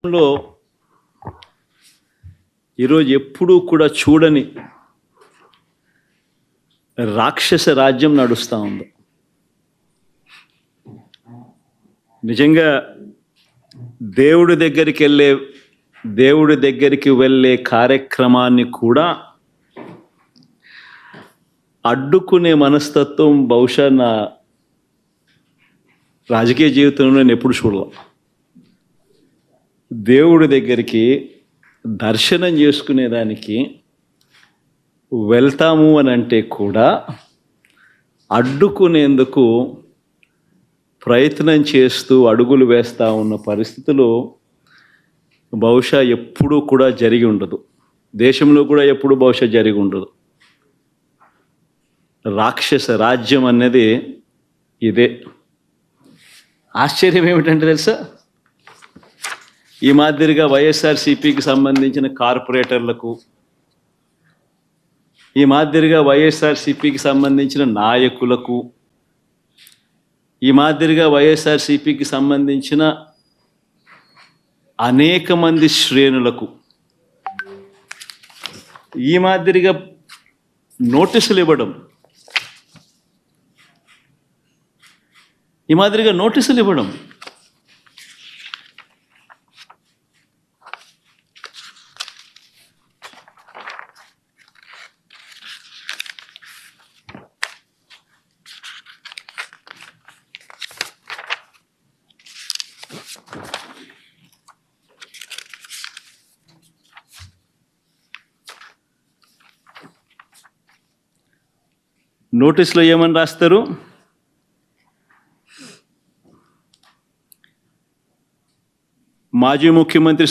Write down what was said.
లో ఈరోజు ఎప్పుడూ కూడా చూడని రాక్షస రాజ్యం నడుస్తూ ఉంది. నిజంగా దేవుడి దగ్గరికి వెళ్ళే కార్యక్రమాన్ని కూడా అడ్డుకునే మనస్తత్వం బహుశా నా రాజకీయ జీవితంలో నేను ఎప్పుడు చూడలే. దేవుడి దగ్గరికి దర్శనం చేసుకునేదానికి వెళ్తాము అని అంటే కూడా అడ్డుకునేందుకు ప్రయత్నం చేస్తూ అడుగులు వేస్తూ ఉన్న పరిస్థితులు బహుశా ఎప్పుడూ కూడా జరిగి ఉండదు. దేశంలో కూడా ఎప్పుడు బహుశా జరిగి ఉండదు. రాక్షస రాజ్యం అనేది ఇదే. ఆశ్చర్యం ఏమిటంటే తెలుసా, ఈ మాదిరిగా వైఎస్ఆర్సీపీకి సంబంధించిన కార్పొరేటర్లకు, ఈ మాదిరిగా వైఎస్ఆర్సీపీకి సంబంధించిన నాయకులకు, ఈ మాదిరిగా వైఎస్ఆర్సీపీకి సంబంధించిన అనేక మంది శ్రేణులకు ఈ మాదిరిగా నోటీసులు ఇవ్వడం, నోటీసులో ఏమని రాస్తారు, మాజీ ముఖ్యమంత్రి